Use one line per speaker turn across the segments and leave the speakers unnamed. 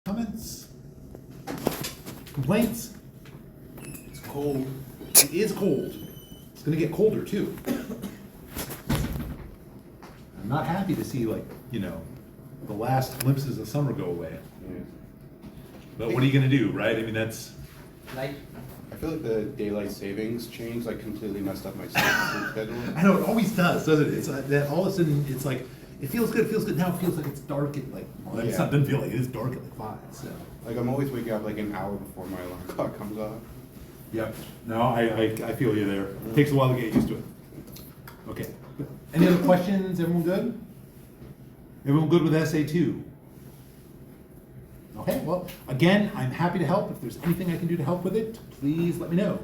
Comments? Complaints? It's cold. It is cold. It's gonna get colder too. I'm not happy to see the last glimpses of summer go away. But what are you gonna do, right? I mean, that's.
Like,
I feel like the daylight savings change completely messed up my sleep schedule.
I know, it always does, doesn't it? It's that all of a sudden, it's like, it feels good. Now it feels like it's dark at it doesn't feel like it is dark at 5, so.
I'm always waking up an hour before my alarm clock comes off.
Yep. No, I feel you there. It takes a while to get used to it. Okay. Any other questions? Everyone good? Everyone good with SA2? Okay, well, again, I'm happy to help. If there's anything I can do to help with it, please let me know.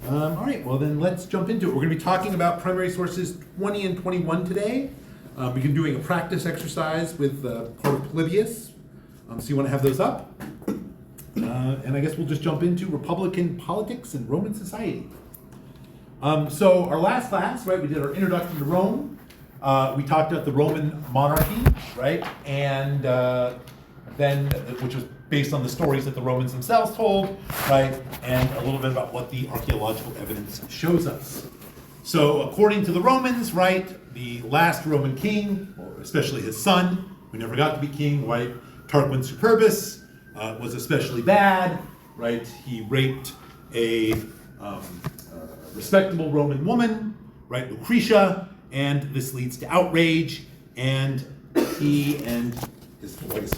All right, well then let's jump into it. We're gonna be talking about primary sources 20 and 21 today. We've been doing a practice exercise with part of Polybius. So you wanna have those up? And I guess we'll just jump into Republican politics and Roman society. So our last class, right, we did our introduction to Rome. We talked about the Roman monarchy, right? And then, which was based on the stories that the Romans themselves told, right? And a little bit about what the archaeological evidence shows us. So according to the Romans, right, the last Roman king, or especially his son, who never got to be king, right, Tarquin Superbus, was especially bad, right? He raped a respectable Roman woman, right, Lucretia, and this leads to outrage, and he and his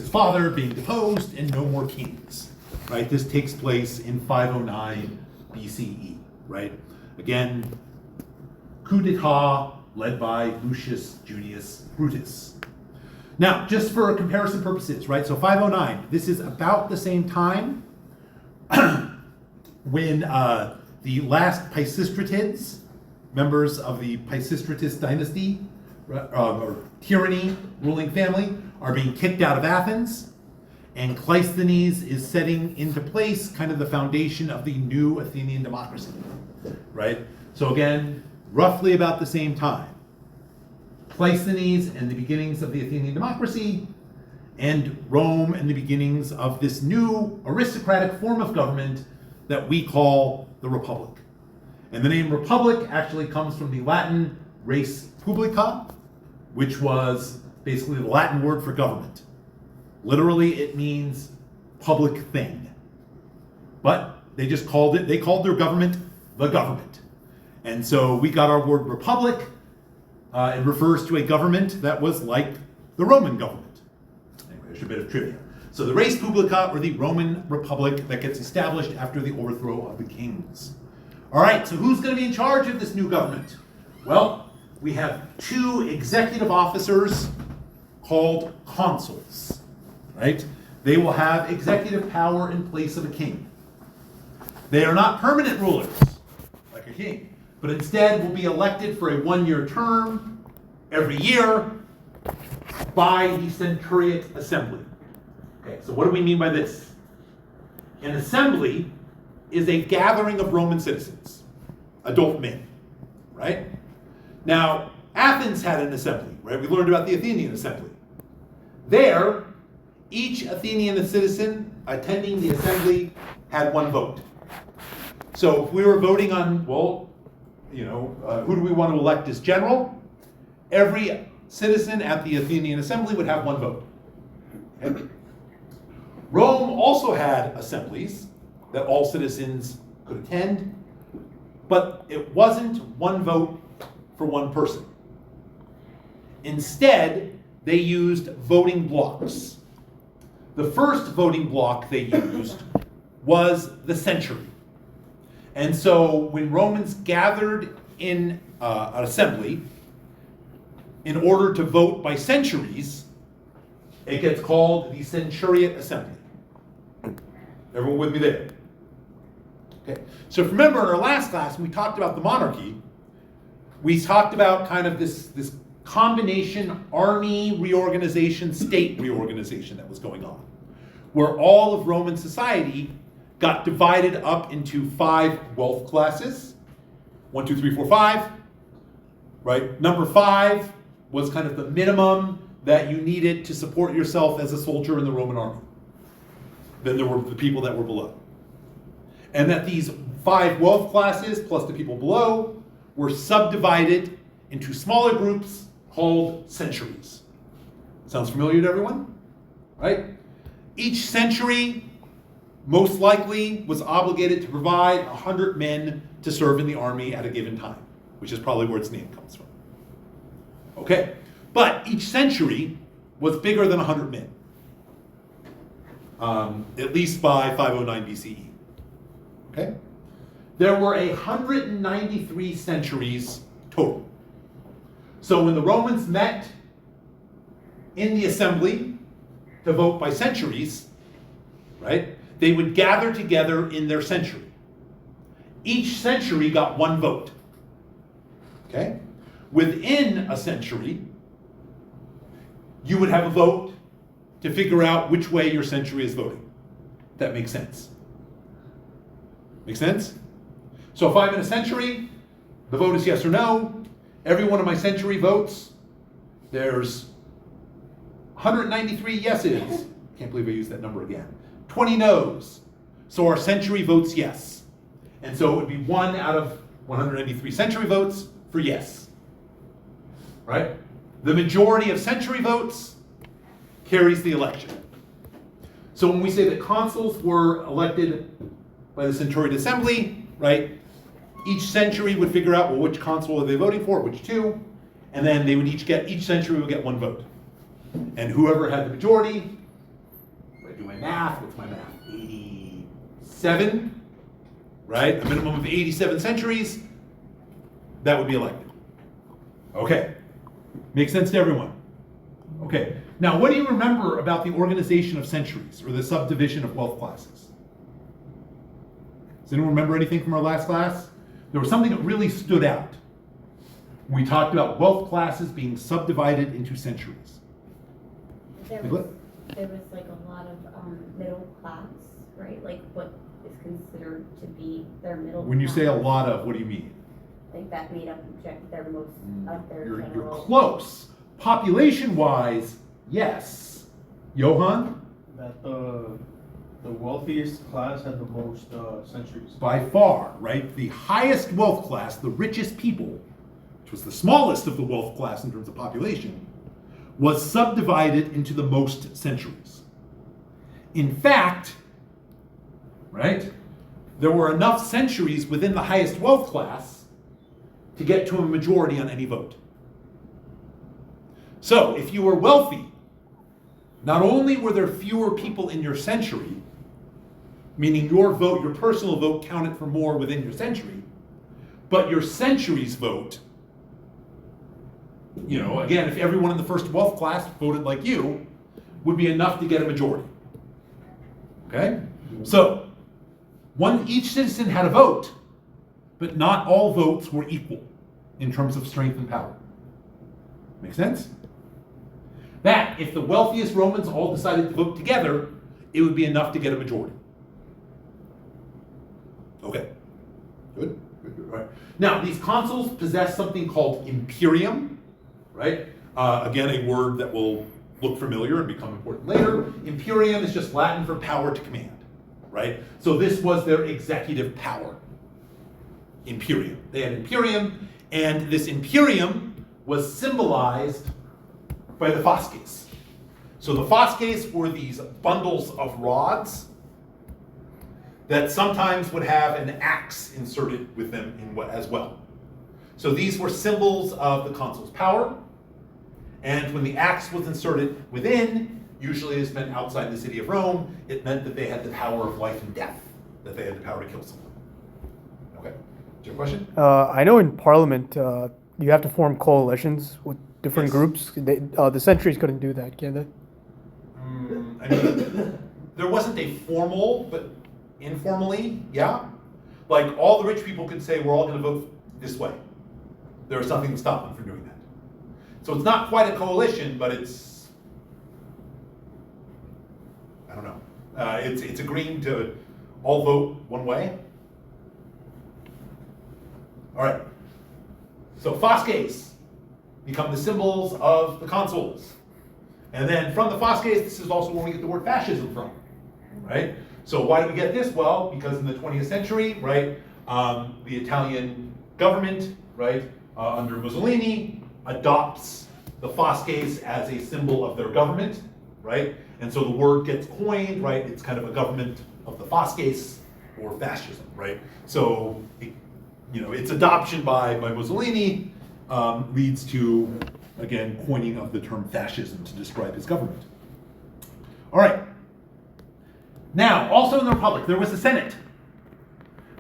father being deposed, and no more kings, right? This takes place in 509 BCE, right? Again, coup d'etat led by Lucius Junius Brutus. Now, just for comparison purposes, right? So 509, this is about the same time when the last Pisistratids, members of the Pisistratist dynasty, or tyranny ruling family, are being kicked out of Athens, and Cleisthenes is setting into place kind of the foundation of the new Athenian democracy, right? So again, roughly about the same time. Cleisthenes and the beginnings of the Athenian democracy, and Rome and the beginnings of this new aristocratic form of government that we call the Republic. And the name Republic actually comes from the Latin res publica, which was basically the Latin word for government. Literally, it means public thing. But they called their government the government. And so we got our word republic. It refers to a government that was like the Roman government. Anyway, there's a bit of trivia. So the res publica, or the Roman Republic, that gets established after the overthrow of the kings. All right, so who's going to be in charge of this new government? Well, we have 2 executive officers called consuls, right? They will have executive power in place of a king. They are not permanent rulers, like a king, but instead will be elected for a 1-year term every year by the centuriate assembly. Okay, so what do we mean by this? An assembly is a gathering of Roman citizens, adult men, right? Now, Athens had an assembly, right? We learned about the Athenian assembly. There, each Athenian citizen attending the assembly had 1 vote. So if we were voting on, who do we want to elect as general? Every citizen at the Athenian assembly would have 1 vote. Okay? Rome also had assemblies that all citizens could attend, but it wasn't 1 vote for 1 person. Instead, they used voting blocks. The first voting block they used was the century. And so when Romans gathered in an assembly, in order to vote by centuries, it gets called the centuriate assembly. Everyone with me there? Okay. So if you remember in our last class, when we talked about the monarchy, we talked about kind of this combination army reorganization, state reorganization that was going on, where all of Roman society got divided up into 5 wealth classes. 1, 2, 3, 4, 5. Right? Number 5 was kind of the minimum that you needed to support yourself as a soldier in the Roman army. than there were the people that were below. And that these 5 wealth classes plus the people below were subdivided into smaller groups called centuries. Sounds familiar to everyone? Right? Each century most likely was obligated to provide 100 men to serve in the army at a given time, which is probably where its name comes from. Okay, but each century was bigger than 100 men, at least by 509 BCE. Okay, there were 193 centuries total. So when the Romans met in the assembly to vote by centuries, right, they would gather together in their century. Each century got 1 vote. Okay? Within a century, you would have a vote to figure out which way your century is voting. That makes sense. Make sense? So if I'm in a century, the vote is yes or no. Every one of my century votes, there's 193 yeses. Can't believe I used that number again. 20 no's. So our century votes yes. And so it would be 1 out of 193 century votes for yes. Right? The majority of century votes carries the election. So when we say that consuls were elected by the centuriate assembly, right, each century would figure out, well, which consul are they voting for, which 2, and then they would each century would get 1 vote. And whoever had the majority, if I do my math, what's my math? 87, right? A minimum of 87 centuries, that would be elected. Okay, makes sense to everyone? Okay, now what do you remember about the organization of centuries, or the subdivision of wealth classes? Does anyone remember anything from our last class? There was something that really stood out. We talked about wealth classes being subdivided into centuries.
There was like a lot of middle class, right? Like what is considered to be their middle class.
When you say a lot of, what do you mean?
Like that made up their most of their
You're
general.
close. Population-wise, yes. Johan?
That the wealthiest class had the most centuries.
By far, right? The highest wealth class, the richest people, which was the smallest of the wealth class in terms of population, was subdivided into the most centuries. In fact, right, there were enough centuries within the highest wealth class to get to a majority on any vote. So, if you were wealthy, not only were there fewer people in your century, meaning your vote, your personal vote, counted for more within your century, but your century's vote, you know, again, if everyone in the first wealth class voted like you, would be enough to get a majority. Okay? So, each citizen had a vote, but not all votes were equal in terms of strength and power. Make sense? That, if the wealthiest Romans all decided to vote together, it would be enough to get a majority. Okay. Good. All right. Now, these consuls possess something called imperium, right? Again, a word that will look familiar and become important later. Imperium is just Latin for power to command, right? So this was their executive power. Imperium. They had imperium, and this imperium was symbolized by the fasces. So the fasces were these bundles of rods that sometimes would have an axe inserted with them as well. So these were symbols of the consul's power, and when the axe was inserted within, usually this meant outside the city of Rome, it meant that they had the power of life and death, that they had the power to kill someone. Okay, do you have a question?
I know in Parliament you have to form coalitions with different
Yes.
groups. The centuries couldn't do that, can they?
I mean, there wasn't a formal, but informally, yeah. Like all the rich people could say, we're all going to vote this way. There was nothing to stop them from doing that. So it's not quite a coalition, but it's, I don't know. It's agreeing to all vote one way. All right. So fasces become the symbols of the consuls. And then from the fasces, this is also where we get the word fascism from. right? So why do we get this? Well, because in the 20th century, right, the Italian government, right, under Mussolini, adopts the Fasces as a symbol of their government, right? And so the word gets coined, right? It's kind of a government of the Fasces, or fascism, right? So, its adoption by Mussolini leads to, again, coining of the term fascism to describe his government. All right. Now, also in the Republic, there was a Senate.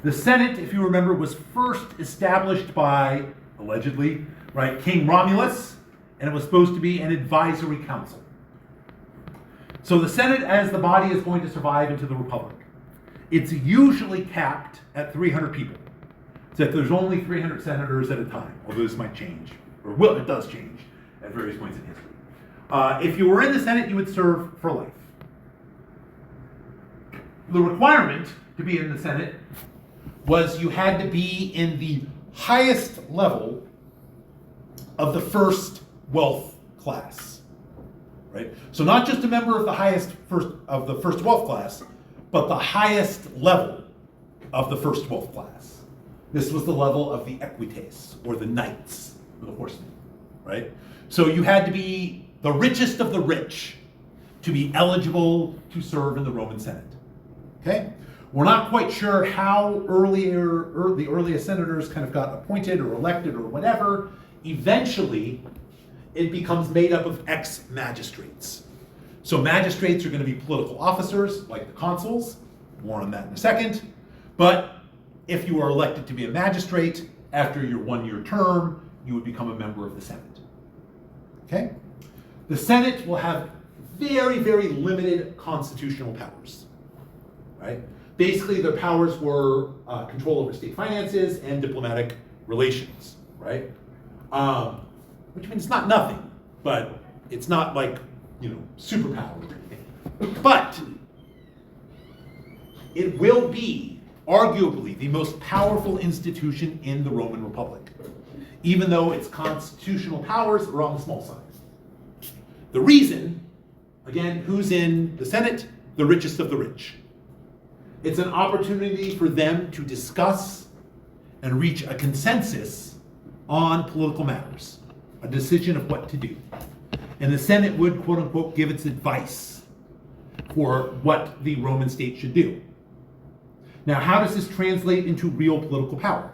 The Senate, if you remember, was first established by, allegedly, right, King Romulus, and it was supposed to be an advisory council. So the Senate, as the body, is going to survive into the Republic. It's usually capped at 300 people. So that there's only 300 senators at a time, although this might change, or will, it does change at various points in history. If you were in the Senate, you would serve for life. The requirement to be in the Senate was you had to be in the highest level of the first wealth class, right? So not just a member of the first wealth class, but the highest level of the first wealth class. This was the level of the equites, or the knights, or the horsemen, right? So you had to be the richest of the rich to be eligible to serve in the Roman Senate. Okay? We're not quite sure how the earliest senators kind of got appointed or elected or whatever. Eventually, it becomes made up of ex-magistrates. So magistrates are going to be political officers, like the consuls. More on that in a second. But if you are elected to be a magistrate, after your one-year term, you would become a member of the Senate. Okay? The Senate will have very, very limited constitutional powers. Right? Basically, their powers were control over state finances and diplomatic relations, right? Which means it's not nothing, but it's not like, superpower or anything. But it will be arguably the most powerful institution in the Roman Republic, even though its constitutional powers are on the small side. The reason, again, who's in the Senate? The richest of the rich. It's an opportunity for them to discuss and reach a consensus on political matters, a decision of what to do. And the Senate would, quote unquote, give its advice for what the Roman state should do. Now, how does this translate into real political power?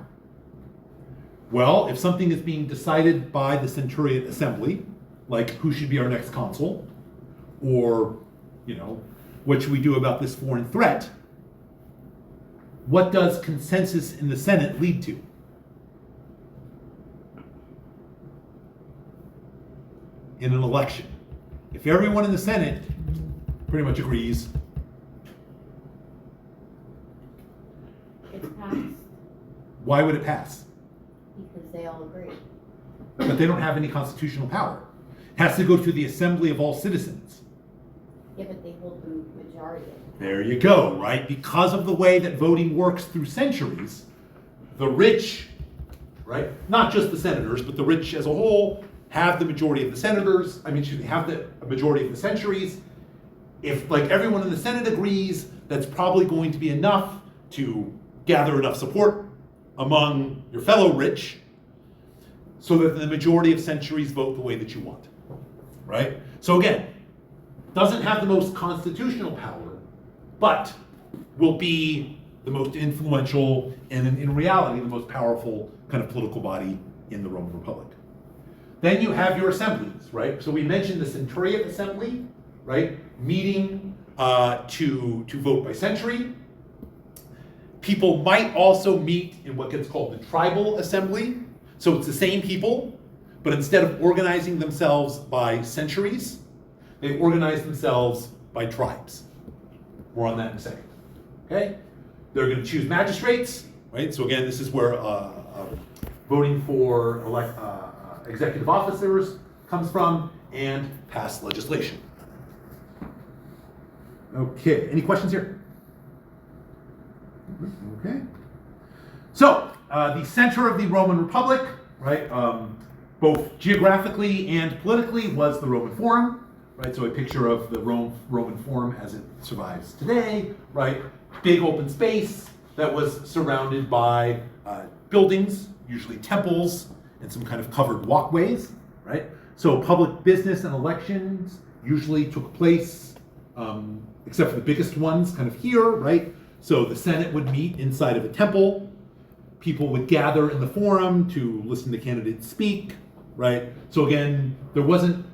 Well, if something is being decided by the Centuriate Assembly, like who should be our next consul, or, what should we do about this foreign threat, what does consensus in the Senate lead to? In an election. If everyone in the Senate pretty much agrees,
It's passed
why would it pass?
because they all agree.
But they don't have any constitutional power. It has to go to the assembly of all citizens.
Yeah, but they hold the majority of it.
There you go, right? Because of the way that voting works through centuries, the rich, right, not just the senators, but the rich as a whole, have the majority of the senators, have the majority of the centuries. If, like, everyone in the Senate agrees, that's probably going to be enough to gather enough support among your fellow rich so that the majority of centuries vote the way that you want, right? So again, doesn't have the most constitutional power, but will be the most influential and in reality the most powerful kind of political body in the Roman Republic. Then you have your assemblies, right? So we mentioned the Centuriate Assembly, right? Meeting to vote by century. People might also meet in what gets called the Tribal Assembly. So it's the same people, but instead of organizing themselves by centuries, they organize themselves by tribes. More on that in a second. Okay? They're going to choose magistrates, right? So again, this is where voting for executive officers comes from, and pass legislation. Okay, any questions here? Okay. So, the center of the Roman Republic, right, both geographically and politically, was the Roman Forum, right? So a picture of the Roman Forum as it survives today, right? Big open space that was surrounded by buildings, usually temples, and some kind of covered walkways, right? So public business and elections usually took place, except for the biggest ones, kind of here, right? So the Senate would meet inside of a temple. People would gather in the forum to listen to candidates speak, right? So again, there wasn't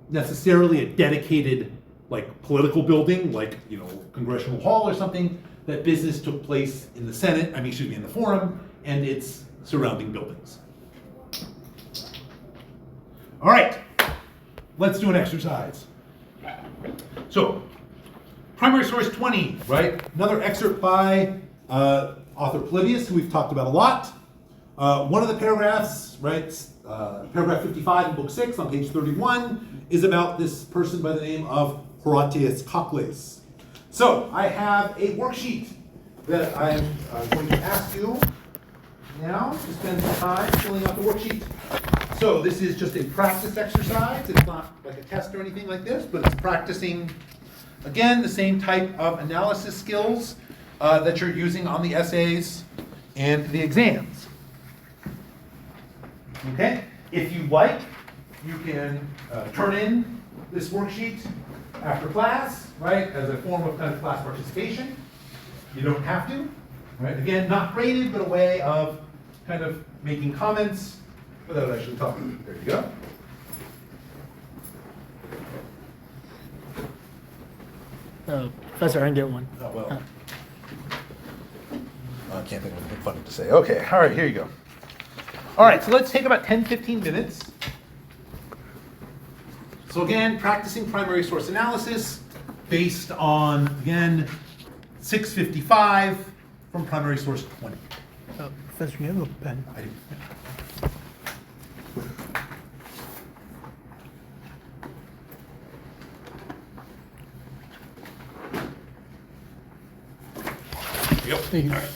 necessarily a dedicated like political building, like, you know, Congressional Hall or something. That business took place in the Senate, in the forum and its surrounding buildings. All right, let's do an exercise. So, primary source 20, right? Another excerpt by author Polybius, who we've talked about a lot. One of the paragraphs, right, paragraph 55 in book 6 on page 31, is about this person by the name of Horatius Cocles. So, I have a worksheet that I'm going to ask you now to spend some time filling out the worksheet. So this is just a practice exercise. It's not like a test or anything like this, but it's practicing, again, the same type of analysis skills that you're using on the essays and the exams. Okay? If you like, you can turn in this worksheet after class, right, as a form of kind of class participation. You don't have to, right? Again, not graded, but a way of kind of making comments without actually talking. There you go.
Professor, I can get one.
Oh, well. I can't think of anything funny to say. Okay, all right, here you go. All right, so let's take about 10, 15 minutes. So again, practicing primary source analysis based on, again, 655 from primary source 20.
Professor, you have a pen?
I do. Yep.
Thank you.
All right.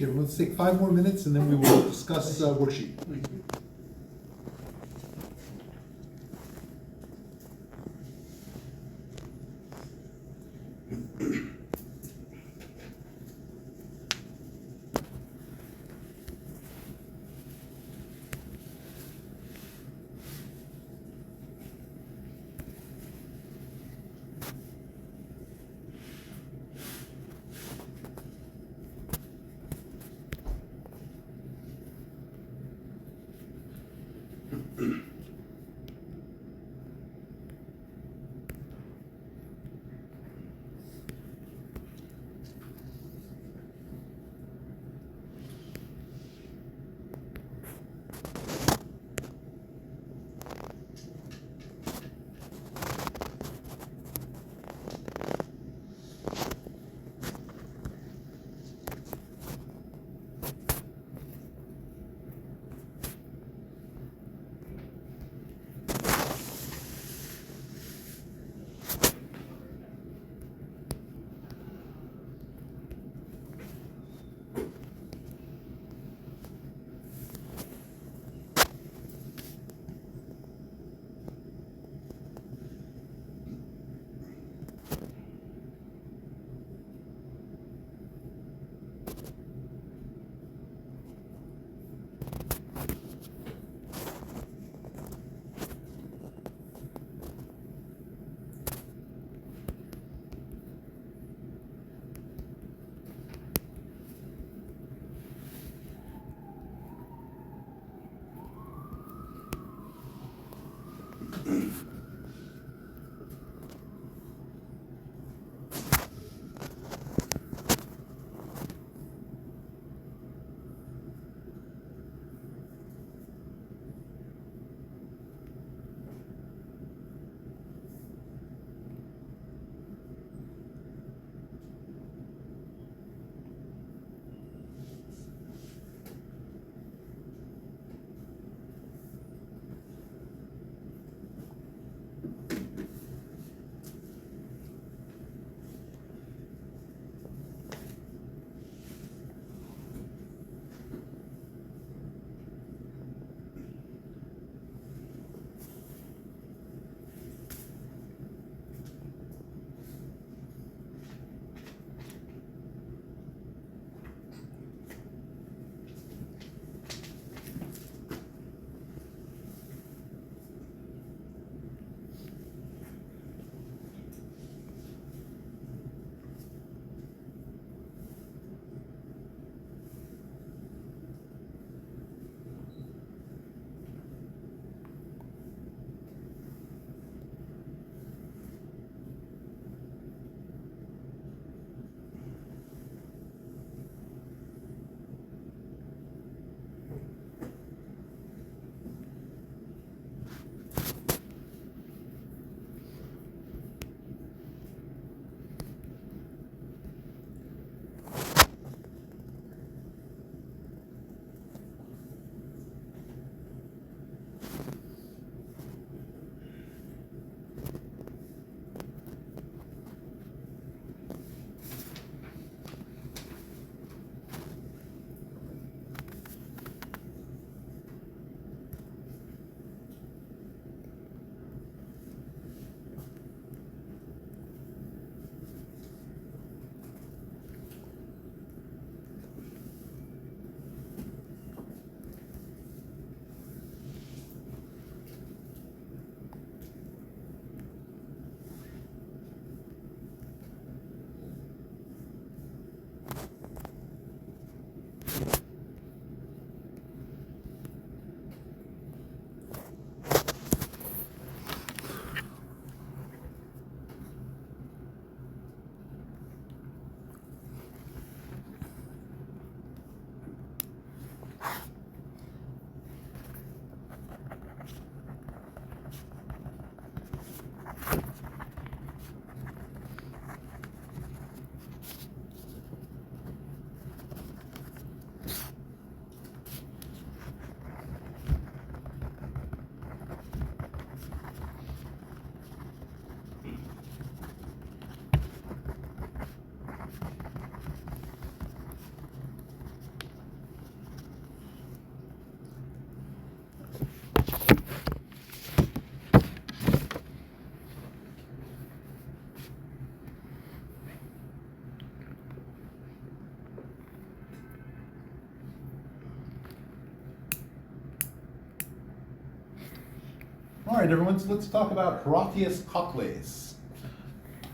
Okay, let's take 5 more minutes and then we will discuss worksheet. All right, everyone, so let's talk about Horatius Cocles.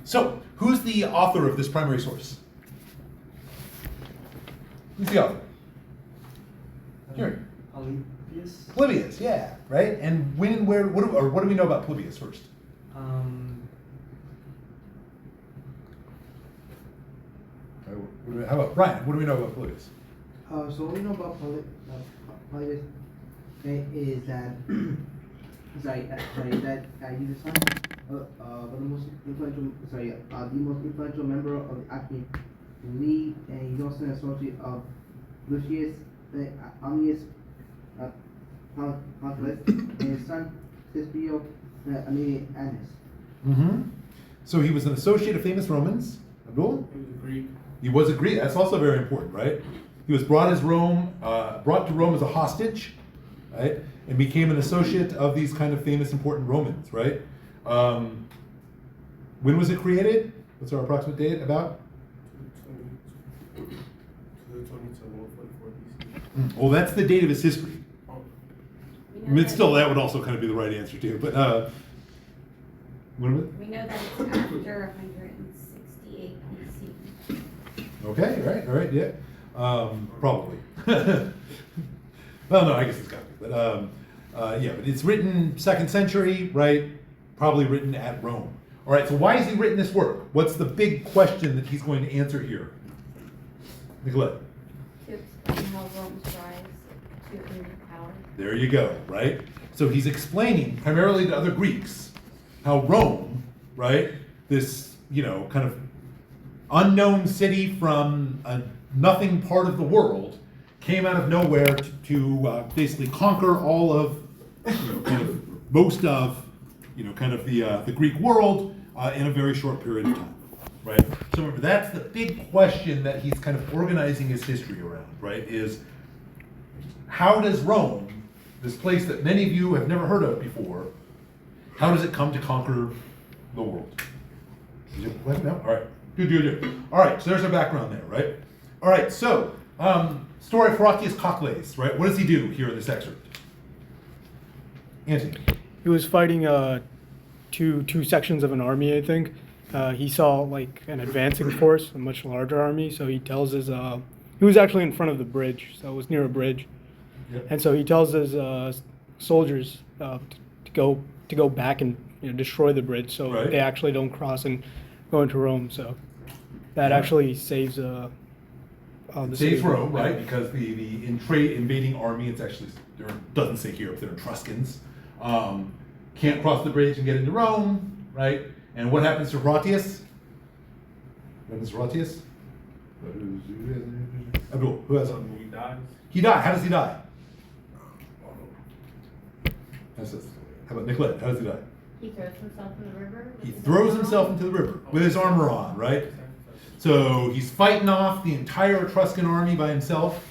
So, who's the author of this primary source? Who's the author? Here.
Polybius.
Polybius, yeah, right? And when and where, what do we know about Polybius first? How about Brian? What do we know about Polybius?
So what we know about Polybius is that he's the son of the most influential member of the Acme League, and he's also an associate of Lucius Amnius Cocles and his son Scipio Aemilianus.
Mm-hmm. So he was an associate of famous Romans. Abdul?
He was a Greek.
He was a Greek. That's also very important, right? He was brought to Rome as a hostage, right? And became an associate of these kind of famous, important Romans, right? When was it created? What's our approximate date about?
27
Well, that's the date of his history.
We
I
know
mean,
that-
still, that would also kind of be the right answer too. But when was it?
We know that it's after 168 BC.
Okay, all right, yeah. Probably. Well, no, I guess it's got to be. But yeah, but it's written 2nd century, right? Probably written at Rome. All right, so why has he written this work? What's the big question that he's going to answer here? Nicolette.
To explain how Rome's rise to immense power.
There you go, right? So he's explaining primarily to other Greeks how Rome, right, this, kind of unknown city from a nothing part of the world, came out of nowhere to basically conquer all of, kind of most of, kind of the Greek world in a very short period of time, right? So remember, that's the big question that he's kind of organizing his history around, right? Is how does Rome, this place that many of you have never heard of before, how does it come to conquer the world? No? All right. Good. All right, so there's our background there, right? All right, so story of Horatius Cocles, right? What does he do here in this excerpt? Anthony.
He was fighting two sections of an army, I think. He saw like an advancing force, a much larger army. So he tells his he was actually in front of the bridge, so it was near a bridge,
Yep.
and so he tells his soldiers to go back and destroy the bridge, so
Right.
they actually don't cross and go into Rome. So that actually saves the
Saves
city.
Rome, right? Because the invading army, it's actually, doesn't say here if they're Etruscans, can't cross the bridge and get into Rome, right? And what happens to Horatius? Abdul, who has
He dies.
He died. How does he die? How about Nicolette? How does he die?
He throws himself in the river. with
He
his
throws
armor
himself
on.
into the river with his armor on, right? So he's fighting off the entire Etruscan army by himself,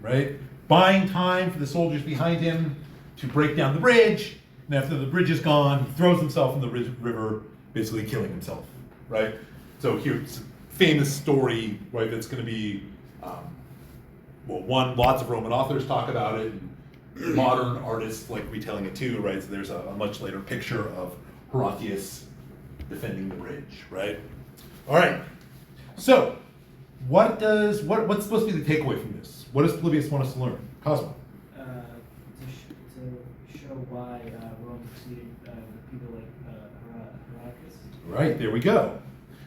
right? Buying time for the soldiers behind him to break down the bridge. And after the bridge is gone, he throws himself in the river, basically killing himself, right? So here's a famous story, right? That's going to be, lots of Roman authors talk about it. And modern artists like retelling it too, right? So there's a much later picture of Horatius defending the bridge, right? All right. So, what's supposed to be the takeaway from this? What does Polybius want us to learn? Cosmo.
To show why Rome succeeded people like Herodotus.
Right, there we go.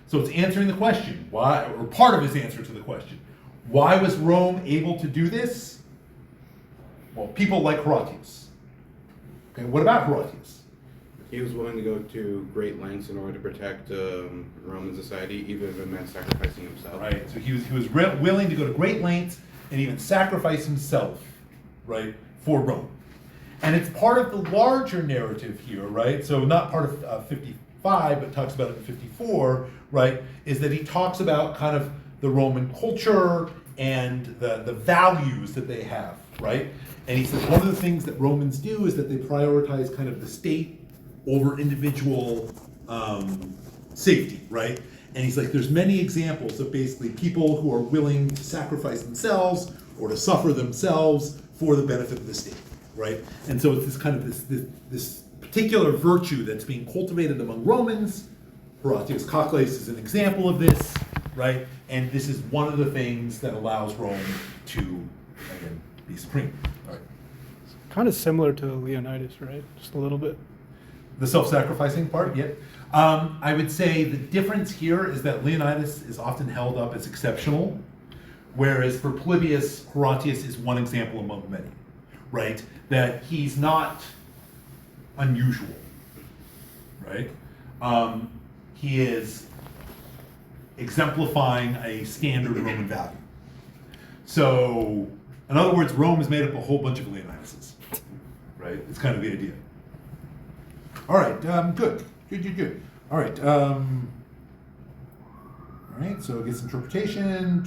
So it's answering the question. Why, or part of his answer to the question. Why was Rome able to do this? Well, people like Horatius. Okay, what about Horatius?
He was willing to go to great lengths in order to protect Roman society, even if it meant sacrificing himself.
Right, so he was willing to go to great lengths and even sacrifice himself, right, for Rome. And it's part of the larger narrative here, right? So not part of 55, but talks about it in 54, right? Is that he talks about kind of the Roman culture and the values that they have, right? And he says one of the things that Romans do is that they prioritize kind of the state over individual safety, right? And he's like, there's many examples of basically people who are willing to sacrifice themselves or to suffer themselves for the benefit of the state, right? And so it's this kind of this particular virtue that's being cultivated among Romans. Horatius Cocles is an example of this, right? And this is one of the things that allows Rome to, again, be supreme. All right.
Kind of similar to Leonidas, right? Just a little bit.
The self-sacrificing part, yep. I would say the difference here is that Leonidas is often held up as exceptional, whereas for Polybius, Horatius is one example among many, right? That he's not unusual, right? He is exemplifying a standard Roman value. So, in other words, Rome is made up of a whole bunch of Leonidases, right? It's kind of the idea. All right, good. All right, so it gets interpretation.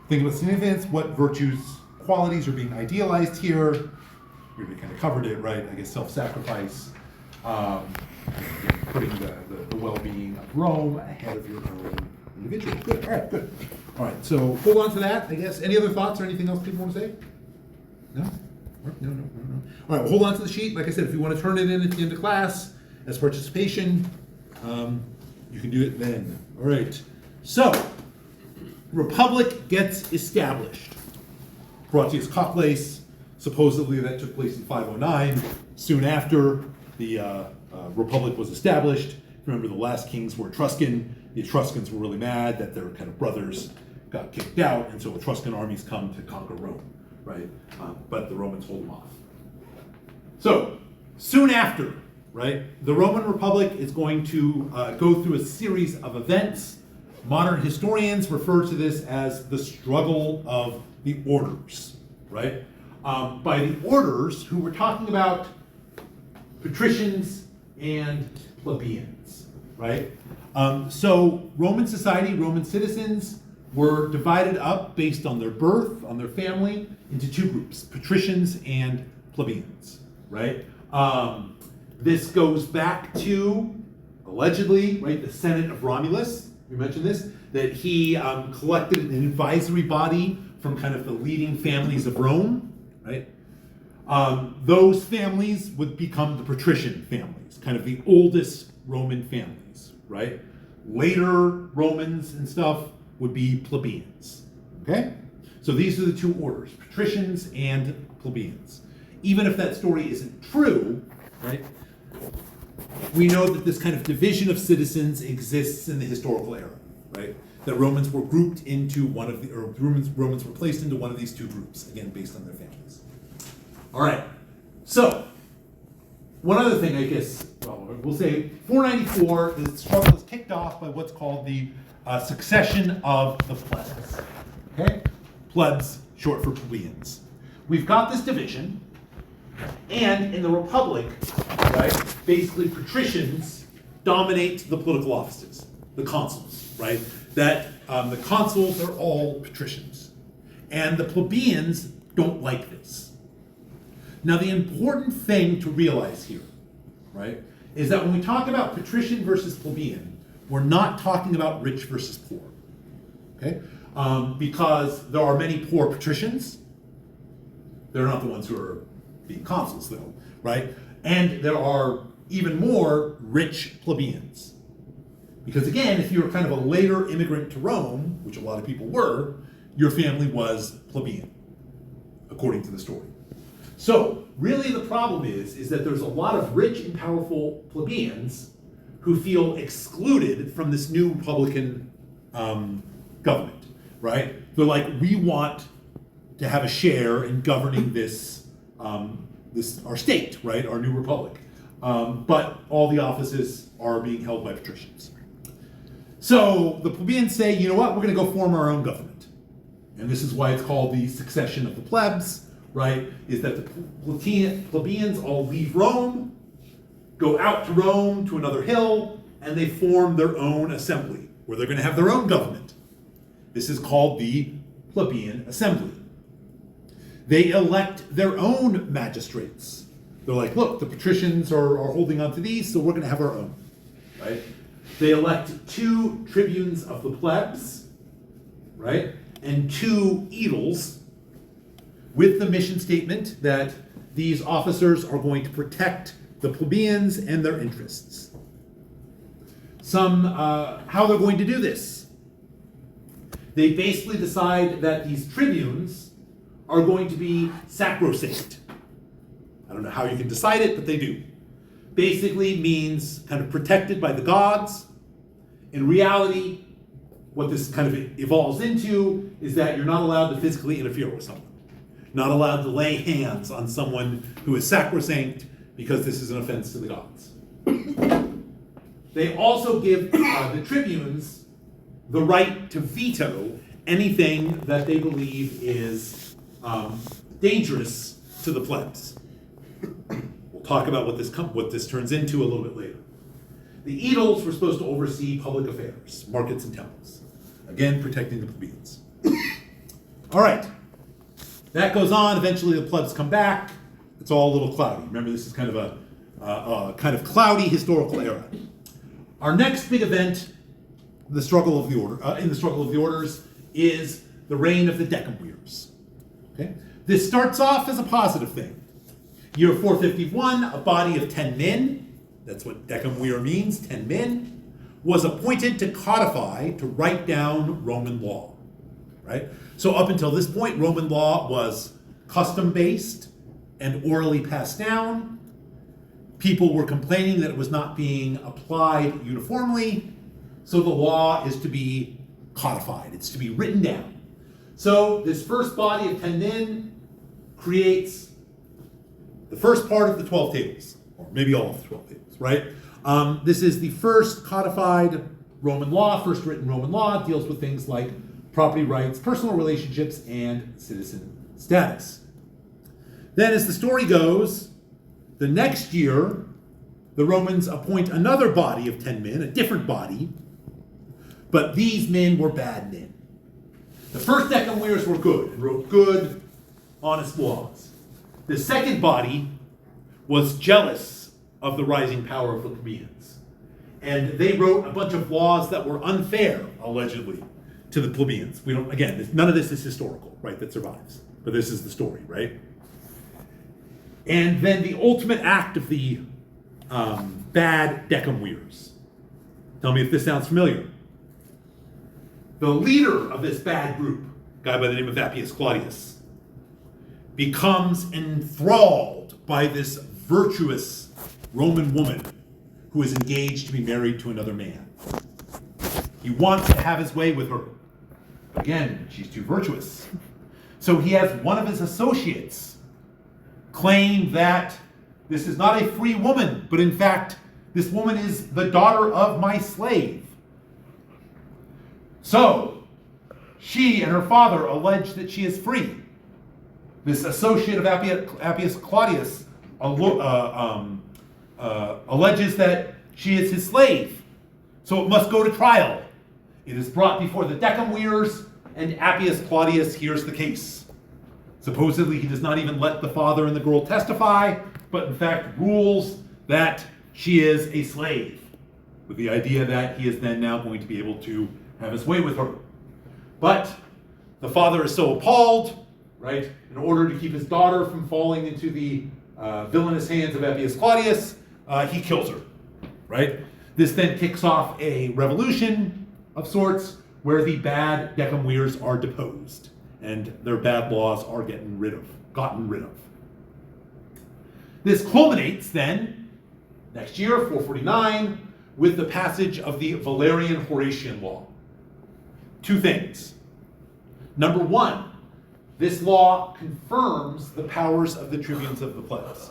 Think about significance. What virtues, qualities are being idealized here? We already kind of covered it, right? I guess self-sacrifice, putting the well-being of Rome ahead of your own individual. Good. All right, good. All right, so hold on to that. I guess any other thoughts or anything else people want to say? No. No. All right, well, hold on to the sheet. Like I said, if you want to turn it in at the end of class as participation, you can do it then. All right, so Republic gets established. Horatius Cocles, supposedly that took place in 509. Soon after the Republic was established, remember the last kings were Etruscan. The Etruscans were really mad that their kind of brothers got kicked out, and so Etruscan armies come to conquer Rome, right? But the Romans hold them off. So, soon after, right, the Roman Republic is going to go through a series of events. Modern historians refer to this as the struggle of the orders, right? By the orders, who we're talking about patricians and plebeians, right? So Roman society, Roman citizens were divided up based on their birth, on their family, into two groups, patricians and plebeians, right? This goes back to, allegedly, right, the Senate of Romulus. We mentioned this, that he collected an advisory body from kind of the leading families of Rome, right? Those families would become the patrician families, kind of the oldest Roman families, right? Later Romans and stuff would be plebeians, okay? So these are the two orders, patricians and plebeians. Even if that story isn't true, right? We know that this kind of division of citizens exists in the historical era, right? That Romans were grouped into one of the, or Romans were placed into one of these two groups, again, based on their families. All right, so one other thing, I guess, well, we'll say 494, the struggle is kicked off by what's called the succession of the plebs. Okay, plebs, short for plebeians. We've got this division, and in the Republic, right, basically patricians dominate the political offices, the consuls, right? That the consuls are all patricians, and the plebeians don't like this. Now, the important thing to realize here, right, is that when we talk about patrician versus plebeian, we're not talking about rich versus poor, okay? Because there are many poor patricians. They're not the ones who are being consuls, though, right? And there are even more rich plebeians. Because again, if you were kind of a later immigrant to Rome, which a lot of people were, your family was plebeian, according to the story. So, really the problem is that there's a lot of rich and powerful plebeians who feel excluded from this new Republican government, right? They're like, we want to have a share in governing this, our state, right? Our new republic. But all the offices are being held by patricians. So the plebeians say, you know what, we're going to go form our own government. And this is why it's called the succession of the plebs, right? Is that the plebeians all leave Rome, go out to Rome to another hill, and they form their own assembly, where they're going to have their own government. This is called the plebeian assembly. They elect their own magistrates. They're like, look, the patricians are holding on to these, so we're going to have our own, right? They elect 2 tribunes of the plebs, right? And 2 aediles, with the mission statement that these officers are going to protect the plebeians and their interests. How they're going to do this. They basically decide that these tribunes are going to be sacrosanct. I don't know how you can decide it, but they do. Basically means kind of protected by the gods. In reality, what this kind of evolves into is that you're not allowed to physically interfere with someone. Not allowed to lay hands on someone who is sacrosanct because this is an offense to the gods. They also give the tribunes the right to veto anything that they believe is dangerous to the plebs. We'll talk about what this turns into a little bit later. The aediles were supposed to oversee public affairs, markets and temples. Again, protecting the plebeians. All right. That goes on. Eventually, the plebs come back. It's all a little cloudy. Remember, this is kind of a kind of cloudy historical era. Our next big event, the struggle of the order, in the struggle of the orders, is the reign of the decemvirs. Okay, this starts off as a positive thing. Year 451, a body of 10 men, that's what decemvir means, 10 men, was appointed to codify, to write down Roman law. Right? So up until this point, Roman law was custom-based and orally passed down. People were complaining that it was not being applied uniformly, so the law is to be codified. It's to be written down. So this first body of 10 men creates the first part of the 12 tables, or maybe all of the 12 tables, right? This is the first codified Roman law, first written Roman law, deals with things like property rights, personal relationships, and citizen status. Then as the story goes, the next year, the Romans appoint another body of 10 men, a different body, but these men were bad men. The first decemvirs were good and wrote good, honest laws. The second body was jealous of the rising power of the plebeians. And they wrote a bunch of laws that were unfair, allegedly, to the plebeians. None of this is historical, right, that survives. But this is the story, right? And then the ultimate act of the bad decemvirs. Tell me if this sounds familiar. The leader of this bad group, a guy by the name of Appius Claudius, becomes enthralled by this virtuous Roman woman who is engaged to be married to another man. He wants to have his way with her. Again, she's too virtuous. So he has one of his associates claim that this is not a free woman, but in fact, this woman is the daughter of my slave. So, she and her father allege that she is free. This associate of Appius Claudius alleges that she is his slave. So it must go to trial. It is brought before the decemvirs, and Appius Claudius hears the case. Supposedly, he does not even let the father and the girl testify, but in fact rules that she is a slave, with the idea that he is then now going to be able to have his way with her. But the father is so appalled, right, in order to keep his daughter from falling into the villainous hands of Appius Claudius, he kills her, right? This then kicks off a revolution of sorts where the bad decemvirs are deposed and their bad laws are gotten rid of. This culminates then, next year, 449, with the passage of the Valerian Horatian law. Two things. Number one, this law confirms the powers of the tribunes of the plebs.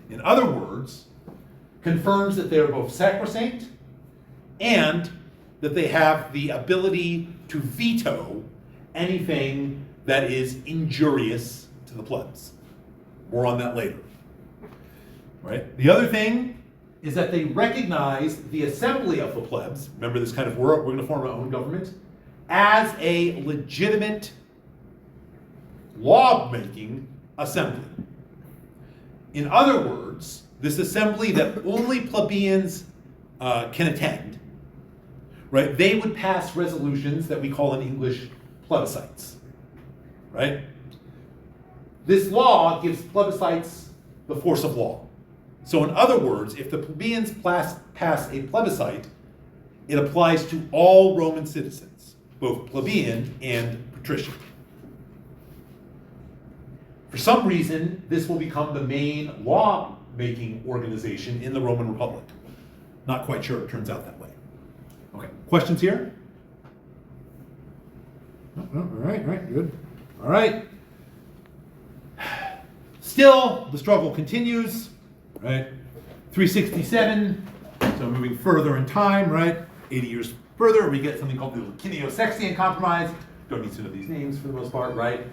In other words, confirms that they are both sacrosanct and that they have the ability to veto anything that is injurious to the plebs. More on that later. Right? The other thing is that they recognize the assembly of the plebs, remember this kind of we're going to form our own government, as a legitimate law-making assembly. In other words, this assembly that only plebeians can attend, right? They would pass resolutions that we call in English plebiscites, right? This law gives plebiscites the force of law. So in other words, if the plebeians pass a plebiscite, it applies to all Roman citizens, both plebeian and patrician. For some reason, this will become the main law-making organization in the Roman Republic. Not quite sure it turns out that way. Okay, questions here? No, all right, good. All right. Still, the struggle continues, right? 367, so moving further in time, right? 80 years further, we get something called the Licinio-Sextian Compromise. Don't need to know these names for the most part, right?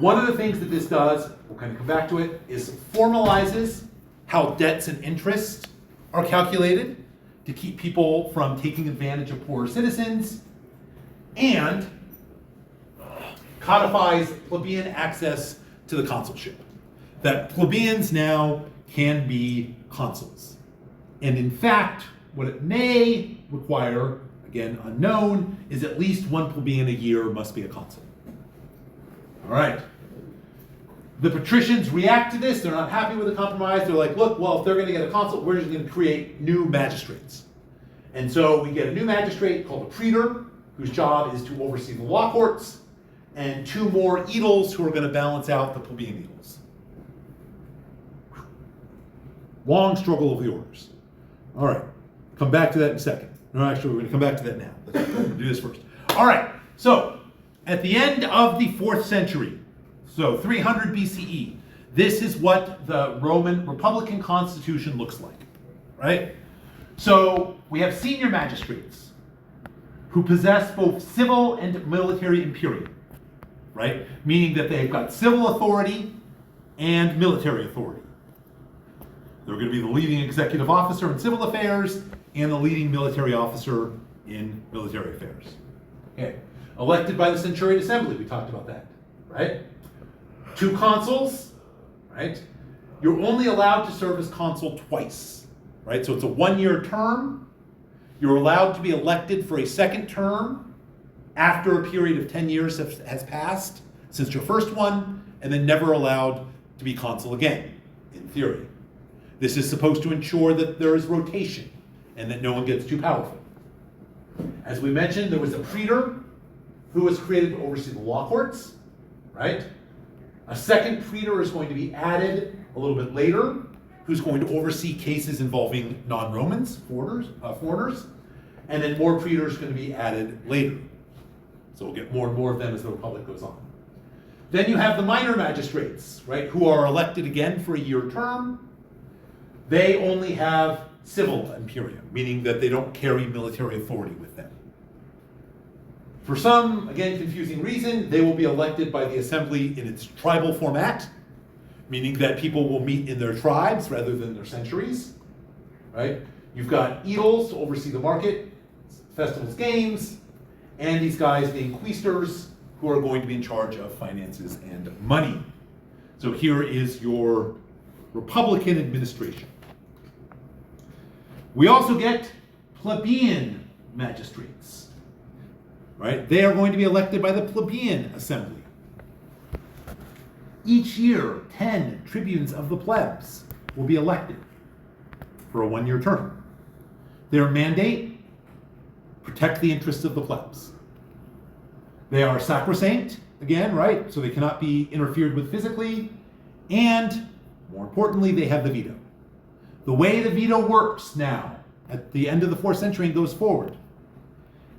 One of the things that this does, we'll kind of come back to it, is formalizes how debts and interest are calculated to keep people from taking advantage of poorer citizens, and codifies plebeian access to the consulship. That plebeians now can be consuls. And in fact, what it may require, again unknown, is at least one plebeian a year must be a consul. All right. The patricians react to this. They're not happy with the compromise. They're like, look, well, if they're going to get a consul, we're just going to create new magistrates. And so we get a new magistrate called a praetor, whose job is to oversee the law courts, and 2 more aedils who are going to balance out the plebeian aedils. Long struggle of the orders. All right, come back to that in a second. No, actually, we're going to come back to that now. Let's do this first. All right, so at the end of the 4th century, so 300 BCE, this is what the Roman Republican Constitution looks like, right? So we have senior magistrates who possess both civil and military imperium, right? Meaning that they've got civil authority and military authority. They're going to be the leading executive officer in civil affairs and the leading military officer in military affairs. Okay. Elected by the Centuriate Assembly, we talked about that, right? 2 consuls, right? You're only allowed to serve as consul twice, right? So it's a 1-year term. You're allowed to be elected for a second term after a period of 10 years has passed since your first one, and then never allowed to be consul again, in theory. This is supposed to ensure that there is rotation and that no one gets too powerful. As we mentioned, there was a praetor who was created to oversee the law courts, right? A second praetor is going to be added a little bit later, who's going to oversee cases involving non-Romans, foreigners, and then more praetors are going to be added later. So we'll get more and more of them as the Republic goes on. Then you have the minor magistrates, right, who are elected again for a year term. They only have civil imperium, meaning that they don't carry military authority with them. For some, again, confusing reason, they will be elected by the assembly in its tribal format, meaning that people will meet in their tribes rather than their centuries, right? You've got aedils to oversee the market, festivals, games, and these guys being quaestors, who are going to be in charge of finances and money. So here is your Republican administration. We also get plebeian magistrates, right? They are going to be elected by the plebeian assembly. Each year, 10 tribunes of the plebs will be elected for a 1-year term. Their mandate, protect the interests of the plebs. They are sacrosanct, again, right? So they cannot be interfered with physically. And more importantly, they have the veto. The way the veto works now, at the end of the 4th century and goes forward,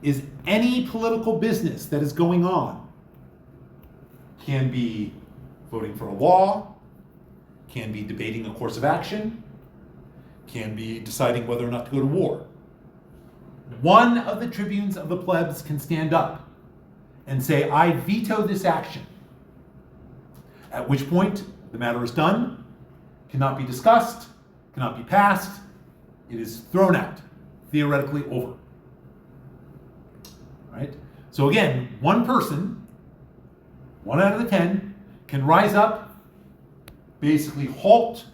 is any political business that is going on can be voting for a law, can be debating a course of action, can be deciding whether or not to go to war. One of the tribunes of the plebs can stand up and say, I veto this action. At which point, the matter is done, cannot be discussed, cannot be passed, it is thrown out, theoretically over. Right? So again, one person, 1 out of the 10, can rise up, basically halt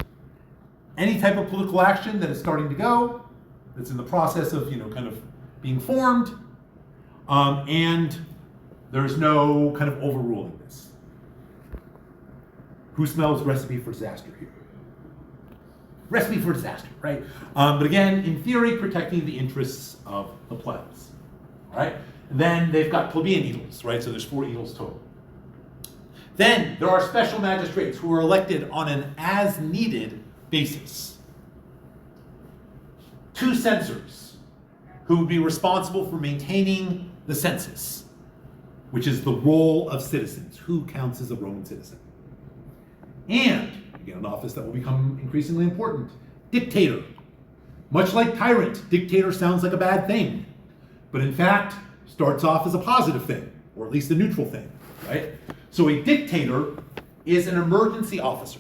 any type of political action that is starting to go, that's in the process of, kind of being formed, and there's no kind of overruling this. Who smells recipe for disaster here? recipe for disaster, right? But again, in theory, protecting the interests of the plebs, right? Then they've got plebeian aedils, right? So there's 4 aedils total. Then there are special magistrates who are elected on an as-needed basis. 2 censors who would be responsible for maintaining the census, which is the roll of citizens. Who counts as a Roman citizen? And, again, an office that will become increasingly important, dictator. Much like tyrant, dictator sounds like a bad thing, but in fact, starts off as a positive thing, or at least a neutral thing, right? So a dictator is an emergency officer.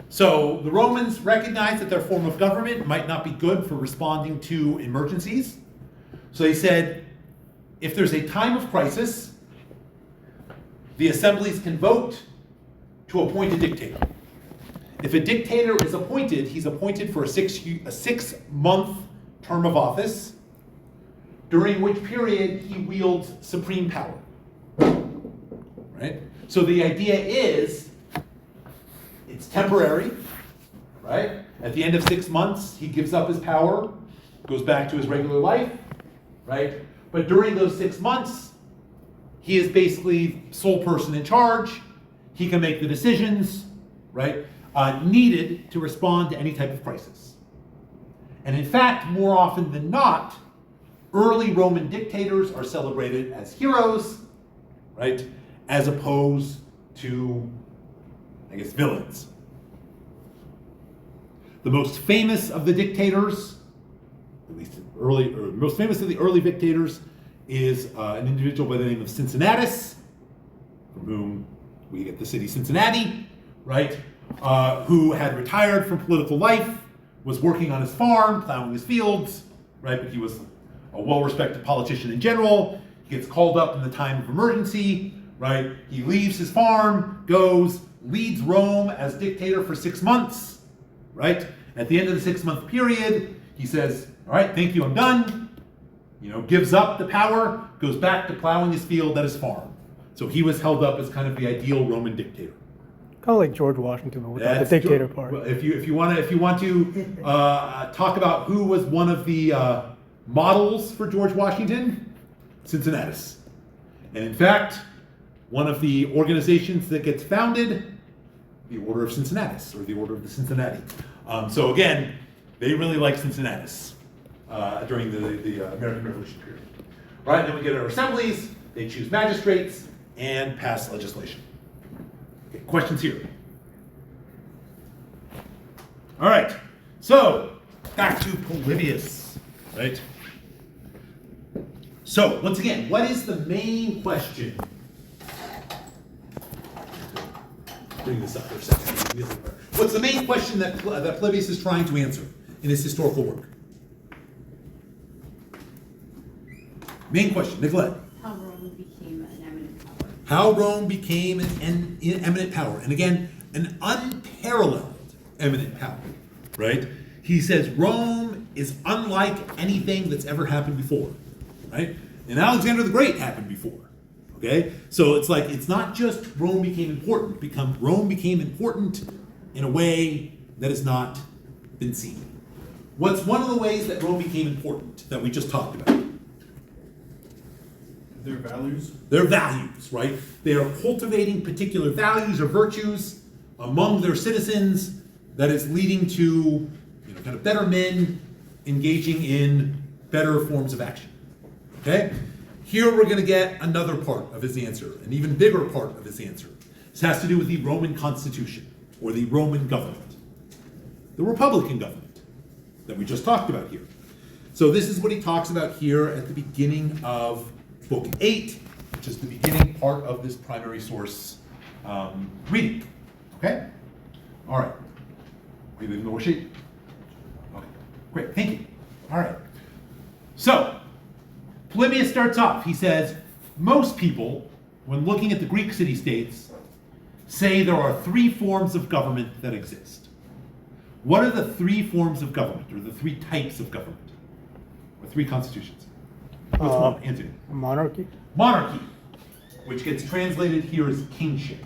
So the Romans recognized that their form of government might not be good for responding to emergencies. So they said, if there's a time of crisis, the assemblies can vote to appoint a dictator. If a dictator is appointed, he's appointed for a 6-month term of office, during which period he wields supreme power. Right? So the idea is, it's temporary, right? At the end of 6 months, he gives up his power, goes back to his regular life, right? But during those 6 months, he is basically sole person in charge. He can make the decisions, right, needed to respond to any type of crisis. And in fact, more often than not, early Roman dictators are celebrated as heroes, right, as opposed to, I guess, villains. The most famous of the dictators, at least early, or most famous of the early dictators, is an individual by the name of Cincinnatus, from whom we get the city Cincinnati, right? Who had retired from political life, was working on his farm, plowing his fields, right? But he was a well-respected politician in general. He gets called up in the time of emergency, right? He leaves his farm, goes, leads Rome as dictator for 6 months, right? At the end of the 6-month period, he says, all right, thank you, I'm done. You know, gives up the power, goes back to plowing his field at his farm. So he was held up as kind of the ideal Roman dictator.
Kind of like George Washington, but without
That's
the dictator
George-
part.
well, if you want to talk about who was one of the models for George Washington, Cincinnatus. And in fact, one of the organizations that gets founded, the Order of Cincinnatus, or the Order of the Cincinnati. So again, they really like Cincinnatus during the American Revolution period. Right, then we get our assemblies, they choose magistrates, and pass legislation. Okay, questions here? All right, so back to Polybius, right? So, once again, what is the main question? Bring this up for a second. What's the main question that Polybius is trying to answer in his historical work? Main question, Nicolette.
How Rome became an eminent power.
How Rome became an eminent power. And again, an unparalleled eminent power, right? He says Rome is unlike anything that's ever happened before, right? And Alexander the Great happened before, okay? So it's like, it's not just Rome became important, Rome became important in a way that has not been seen. What's one of the ways that Rome became important that we just talked about?
Their values.
Their values, right? They are cultivating particular values or virtues among their citizens that is leading to, kind of better men engaging in better forms of action. Okay? Here we're going to get another part of his answer, an even bigger part of his answer. This has to do with the Roman constitution, or the Roman government. The Republican government that we just talked about here. So this is what he talks about here at the beginning of Book 8, which is the beginning part of this primary source reading. Okay? All right. Are you leaving the worksheet? Okay, great, thank you. All right. So, Polybius starts off. He says, most people, when looking at the Greek city-states, say there are 3 forms of government that exist. What are the 3 forms of government, or the 3 types of government? Or 3 constitutions? Which one, Anthony?
Monarchy.
Monarchy, which gets translated here as kingship.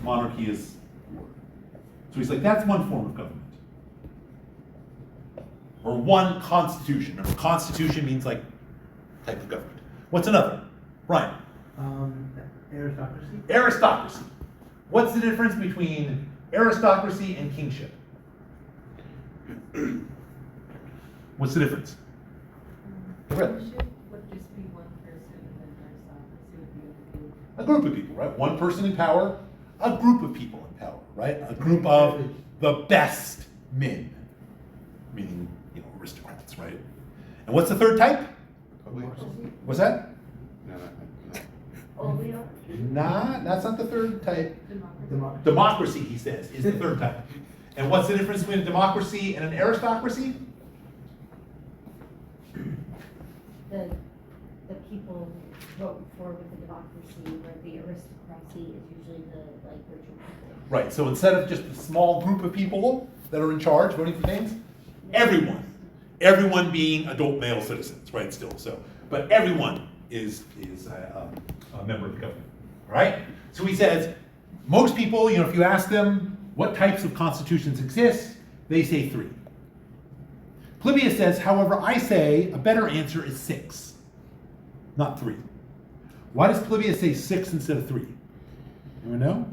Monarchy is the word. So he's like, that's one form of government. Or one constitution. Remember, constitution means like type of government. What's another? Brian.
Aristocracy.
Aristocracy. What's the difference between aristocracy and kingship? What's the difference? Really?
Kingship would just be one person, and then aristocracy would be a group.
A group of people, right? One person in power, a group of people in power, right? A group of the best men, meaning, aristocrats, right? And what's the third type? What's that?
No.
Oleo.
Nah, that's not the third type.
Democracy.
Democracy, he says, is the third type. And what's the difference between a democracy and an aristocracy?
The people vote for with the democracy, where the aristocracy is usually the richer people.
Right, so instead of just a small group of people that are in charge voting for things, everyone being adult male citizens, right, still, so, but everyone is a member of the government, all right? So he says, most people, if you ask them what types of constitutions exist, they say 3. Polybius says, however, I say a better answer is 6, not 3. Why does Polybius say 6 instead of 3? Anyone know?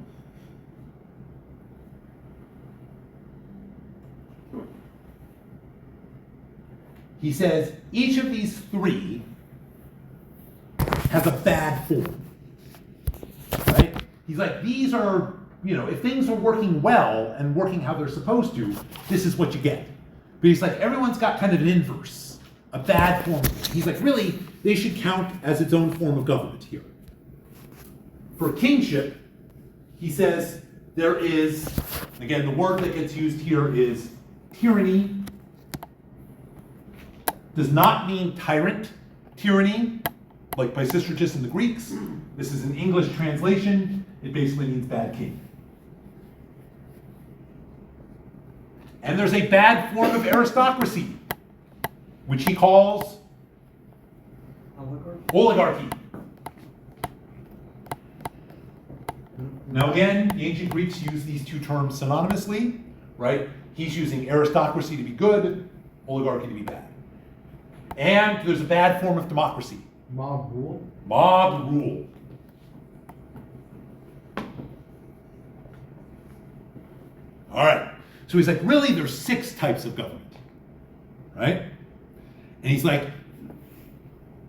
He says each of these 3 has a bad form, right? He's like, these are, if things are working well and working how they're supposed to, this is what you get. But he's like, everyone's got kind of an inverse, a bad form. He's like, really, they should count as its own form of government here. For kingship, he says there is, again, the word that gets used here is tyranny. Does not mean tyrant. Tyranny, like Pisistratus in the Greeks. This is an English translation. It basically means bad king. And there's a bad form of aristocracy, which he calls oligarchy. Now again, the ancient Greeks used these 2 terms synonymously, right? He's using aristocracy to be good, oligarchy to be bad. And there's a bad form of democracy.
Mob rule.
Mob rule. All right. So he's like, really, there's 6 types of government, right? And he's like,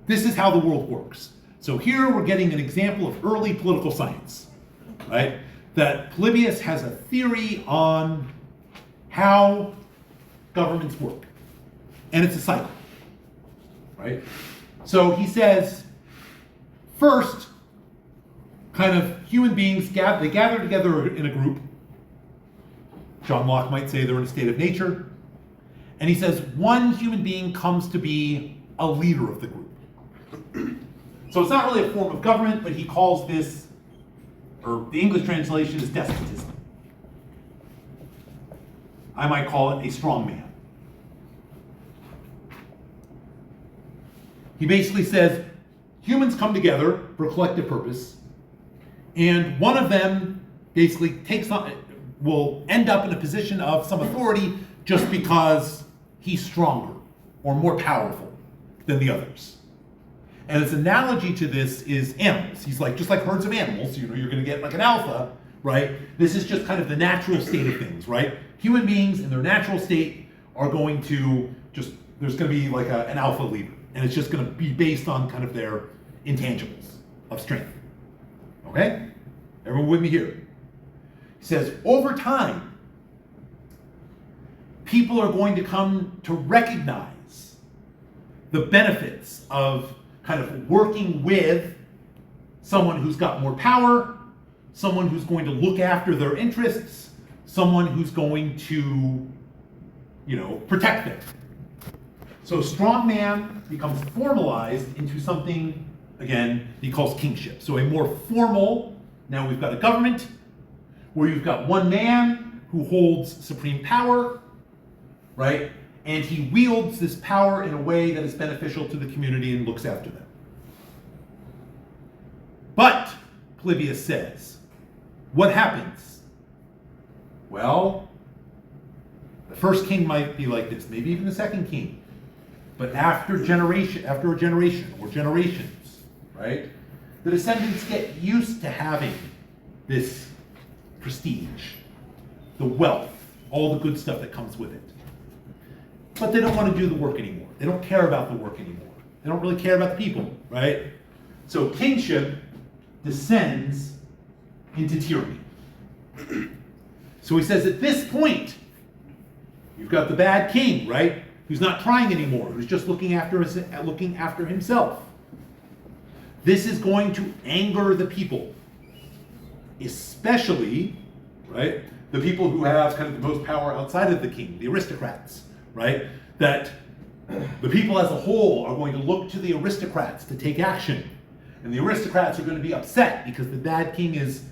this is how the world works. So here we're getting an example of early political science, right? That Polybius has a theory on how governments work. And it's a cycle, right? So he says, first, kind of human beings, they gather together in a group. John Locke might say they're in a state of nature. And he says one human being comes to be a leader of the group. So it's not really a form of government, but he calls this, or the English translation is despotism. I might call it a strong man. He basically says humans come together for a collective purpose, and one of them basically will end up in a position of some authority just because he's stronger or more powerful than the others. And his analogy to this is animals. He's like, just like herds of animals, you're going to get like an alpha, right? This is just kind of the natural state of things, right? Human beings in their natural state are going to there's going to be like an alpha leader. And it's just going to be based on kind of their intangibles of strength. Okay? Everyone with me here? He says, over time, people are going to come to recognize the benefits of kind of working with someone who's got more power, someone who's going to look after their interests, someone who's going to, protect them. So strongman becomes formalized into something, again, he calls kingship. So a more formal, now we've got a government where you've got one man who holds supreme power, right? And he wields this power in a way that is beneficial to the community and looks after them. But, Polybius says, what happens Well, the first king might be like this, maybe even the second king. But after a generation or generations, right? The descendants get used to having this prestige, the wealth, all the good stuff that comes with it. But they don't want to do the work anymore. They don't care about the work anymore. They don't really care about the people, right? So kingship descends into tyranny. So he says at this point, you've got the bad king, right? Who's not trying anymore, who's just looking after himself. This is going to anger the people, especially, right, the people who have kind of the most power outside of the king, the aristocrats, right? That the people as a whole are going to look to the aristocrats to take action. And the aristocrats are going to be upset because the bad king is,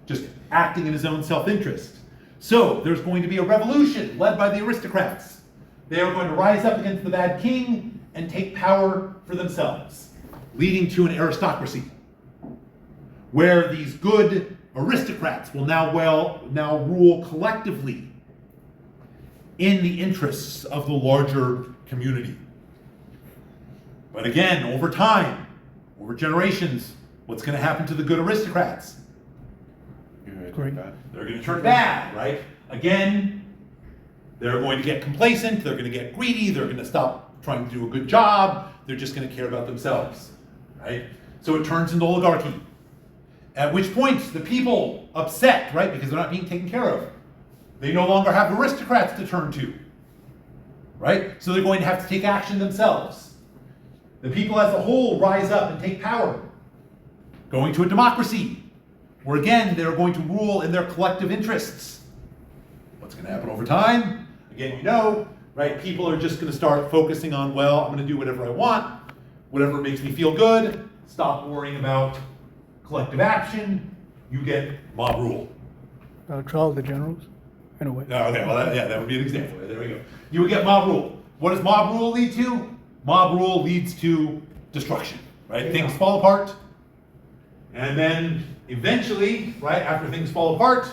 just acting in his own self-interest. So there's going to be a revolution led by the aristocrats. They are going to rise up against the bad king and take power for themselves, leading to an aristocracy, where these good aristocrats will now rule collectively in the interests of the larger community. But again, over time, over generations, what's going to happen to the good aristocrats?
Great.
They're going to turn bad, right? Again, they're going to get complacent, they're going to get greedy, they're going to stop trying to do a good job, they're just going to care about themselves, right? So it turns into oligarchy. At which point, the people upset, right, because they're not being taken care of. They no longer have aristocrats to turn to, right? So they're going to have to take action themselves. The people as a whole rise up and take power, going to a democracy, where again, they're going to rule in their collective interests. What's going to happen over time? Again, right? People are just going to start focusing on, well, I'm going to do whatever I want, whatever makes me feel good, stop worrying about collective action, you get mob rule.
Trial of the Generals, in a way.
Oh, okay, well, that would be an example. There we go. You would get mob rule. What does mob rule lead to? Mob rule leads to destruction, right? Things fall apart, and then eventually, right, after things fall apart,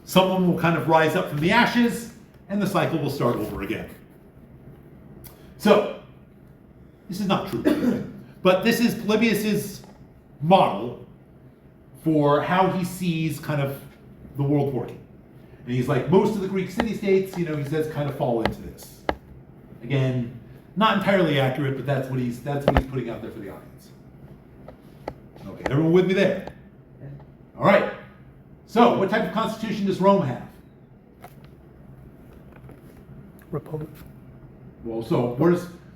someone will kind of rise up from the ashes, and the cycle will start over again. So, this is not true, but this is Polybius's model for how he sees kind of the world working. And he's like, most of the Greek city-states, he says, kind of fall into this. Again, not entirely accurate, but that's what he's putting out there for the audience. Okay, everyone with me there? All right. So, what type of constitution does Rome have?
Republic.
Well, so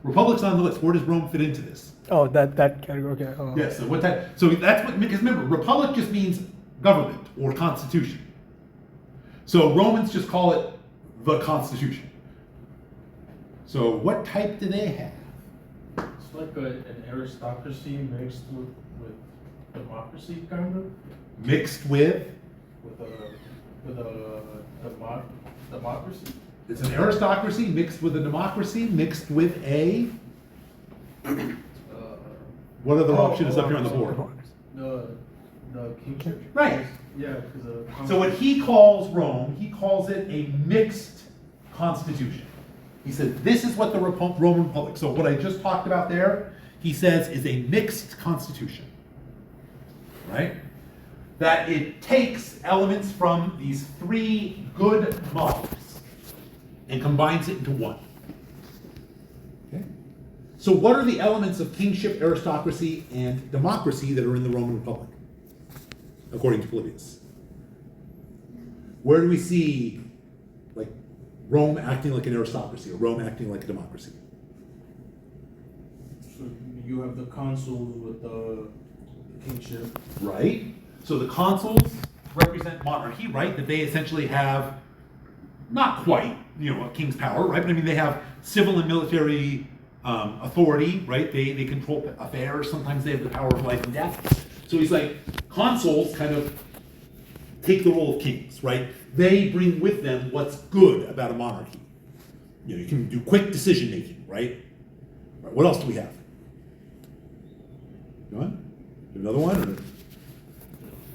Republic's on the list. Where does Rome fit into this?
Oh, that category. Okay.
Yes. So what type? So that's what. Because remember, Republic just means government or constitution. So Romans just call it the Constitution. So what type do they have?
It's like an aristocracy mixed with democracy, kind of.
Mixed with?
With a democracy.
It's an aristocracy mixed with a democracy mixed with a. What other option is up here on the board?
The kingship.
Right.
Yeah, because
So what he calls Rome, he calls it a mixed constitution. He said this is what the Roman Republic. So what I just talked about there, he says, is a mixed constitution. Right? That it takes elements from these three good models and combines it into one. Okay? So what are the elements of kingship, aristocracy, and democracy that are in the Roman Republic, according to Polybius? Where do we see like Rome acting like an aristocracy or Rome acting like a democracy?
So you have the consuls with the kingship.
Right? So the consuls represent monarchy, right? That they essentially have not quite, a king's power, right? But I mean, they have civil and military authority, right? They control affairs. Sometimes they have the power of life and death. So he's like, consuls kind of take the role of kings, right? They bring with them what's good about a monarchy. You can do quick decision making, right? Right, what else do we have? Go on. Another one?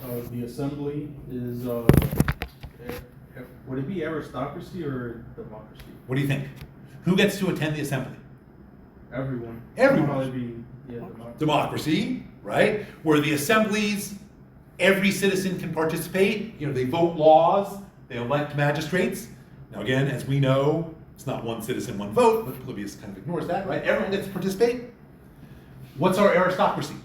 Or?
the assembly is, would it be aristocracy or democracy?
What do you think? Who gets to attend the assembly?
Everyone.
Everyone.
Probably be, yeah, democracy.
Democracy, right? Where the assemblies, every citizen can participate. You know, they vote laws, they elect magistrates. Now again, as we know, it's not one citizen, one vote, but Polybius kind of ignores that, right? Everyone gets to participate. What's our aristocracy?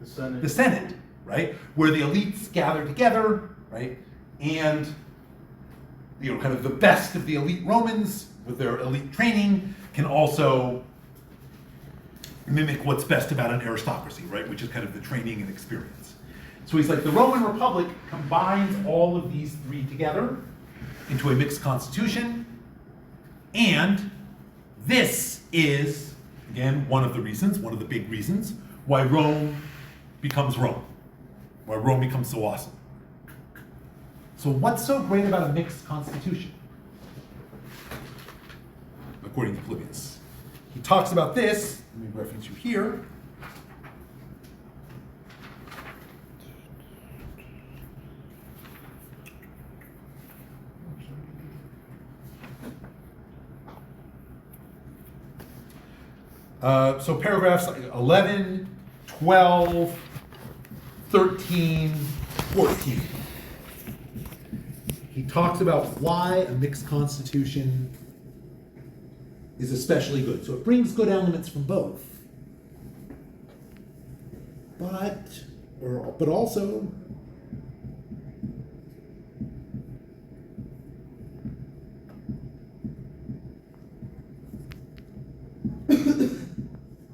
The Senate.
The Senate, right? Where the elites gather together, right? And, you know, kind of the best of the elite Romans with their elite training can also mimic what's best about an aristocracy, right? Which is kind of the training and experience. So he's like, the Roman Republic combines all of these three together into a mixed constitution. And this is, again, one of the reasons, one of the big reasons, why Rome becomes Rome, why Rome becomes so awesome. So what's so great about a mixed constitution? According to Polybius. He talks about this, let me reference you here. So paragraphs 11, 12, 13, 14. He talks about why a mixed constitution is especially good. So it brings good elements from both. But also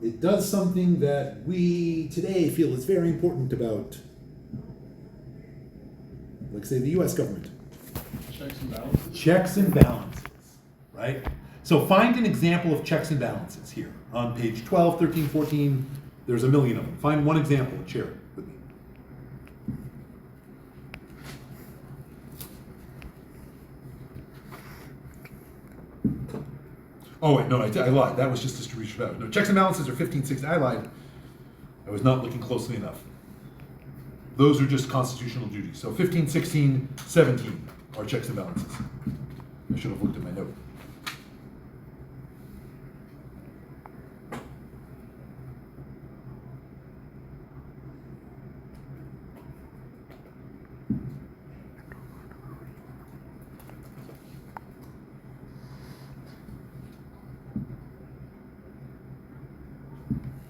it does something that we today feel is very important about, like say the US government.
Checks and balances.
Checks and balances, right? So find an example of checks and balances here on page 12, 13, 14. There's a million of them. Find one example and share it with me. Oh wait, no, I lied. That was just distribution value. No, checks and balances are 15, 16. I lied. I was not looking closely enough. Those are just constitutional duties. So 15, 16, 17 are checks and balances. I should have looked at my note.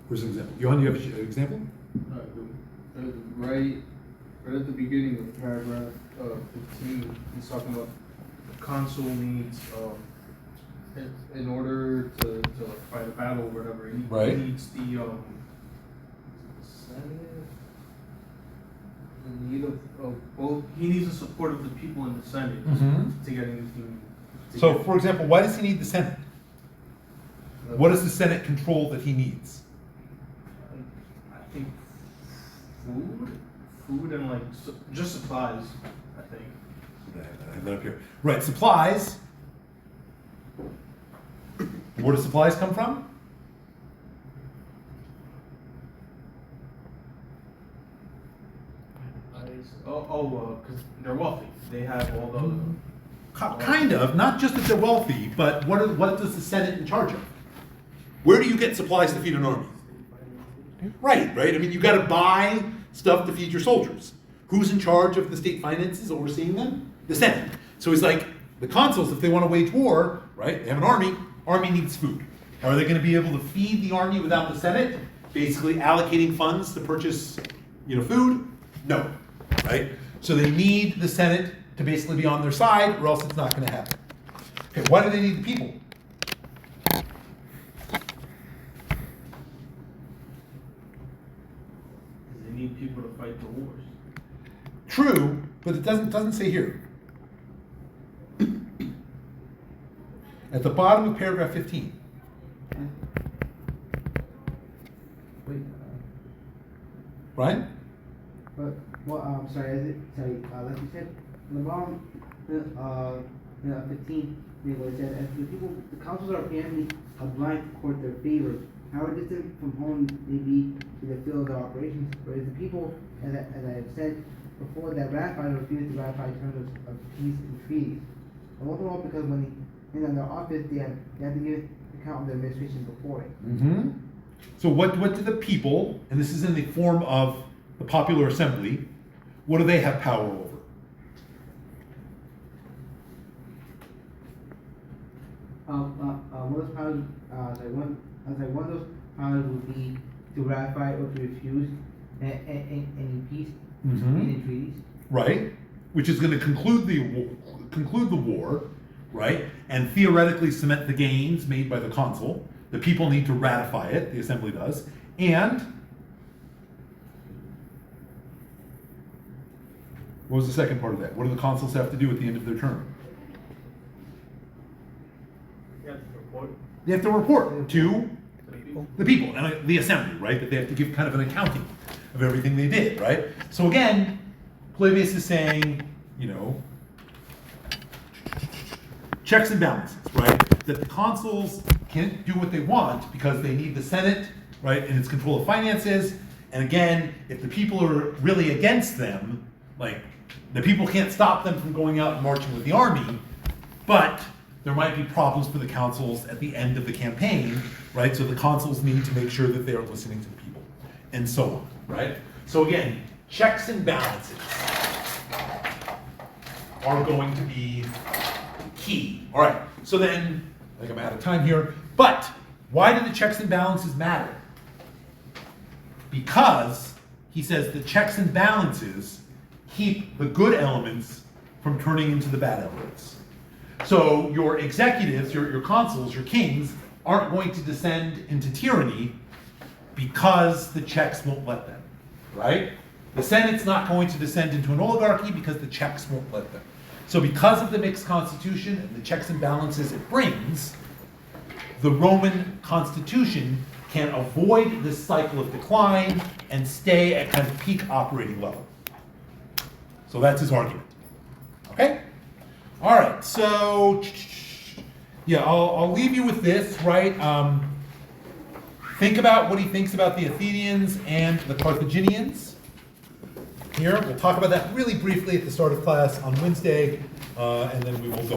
Where's an example? Johan, you have an example?
Right at the beginning of paragraph 15, he's talking about the consul needs, in order to like fight a battle or whatever,
Right.
he needs the Senate, the need of both, he needs the support of the people in the Senate
Mhm.
to get anything.
So, for example, why does he need the Senate? What is the Senate control that he needs?
I think food and like just supplies, I think.
I have that up here. Right, supplies. Where do supplies come from?
Because they're wealthy. They have all the.
Kind of, not just that they're wealthy, but what does the Senate in charge of? Where do you get supplies to feed an army? Right. I mean, you got to buy stuff to feed your soldiers. Who's in charge of the state finances, overseeing them? The Senate. So he's like, the consuls, if they want to wage war, right? They have an army needs food. Are they going to be able to feed the army without the Senate? Basically allocating funds to purchase, food? No, right? So they need the Senate to basically be on their side, or else it's not going to happen. Okay, why do they need the people?
They need people to fight the wars.
True, but it doesn't say here. At the bottom of paragraph 15.
Wait,
Right?
but, well, sorry, like you said, in the bottom, 15, where it said, as the people, the councils are apparently obliged to court their favor, however distant from home they be to the field of their operations, whereas the people, as I have said, before that ratified or refused to ratify terms of peace and treaties. And overall, because when in their office, they have to give account of their administration before it.
Mm-hmm. So what do the people, and this is in the form of the popular assembly, what do they have power over?
One of those powers, one of those powers would be to ratify or to refuse any peace
Mhm.
any treaties.
Right? Which is going to conclude the war, right? And theoretically cement the gains made by the consul. The people need to ratify it, the assembly does. And what was the second part of that? What do the consuls have to do at the end of their term?
You have to report.
They have to report to the people and the assembly, right? That they have to give kind of an accounting of everything they did, right? So again, Polybius is saying, you know, checks and balances, right? That the consuls can't do what they want because they need the Senate, right, in its control of finances. And again, if the people are really against them, like the people can't stop them from going out and marching with the army, but there might be problems for the consuls at the end of the campaign, right? So the consuls need to make sure that they are listening to the people, and so on, right? So again, checks and balances are going to be key. All right, so then, I think I'm out of time here, but why do the checks and balances matter? Because he says the checks and balances keep the good elements from turning into the bad elements. So your executives, your consuls, your kings, aren't going to descend into tyranny because the checks won't let them, right? The Senate's not going to descend into an oligarchy because the checks won't let them. So because of the mixed constitution and the checks and balances it brings, the Roman constitution can avoid this cycle of decline and stay at kind of peak operating level. So that's his argument. Okay? All right, so yeah, I'll leave you with this, right? Think about what he thinks about the Athenians and the Carthaginians. Here, we'll talk about that really briefly at the start of class on Wednesday, and then we will go.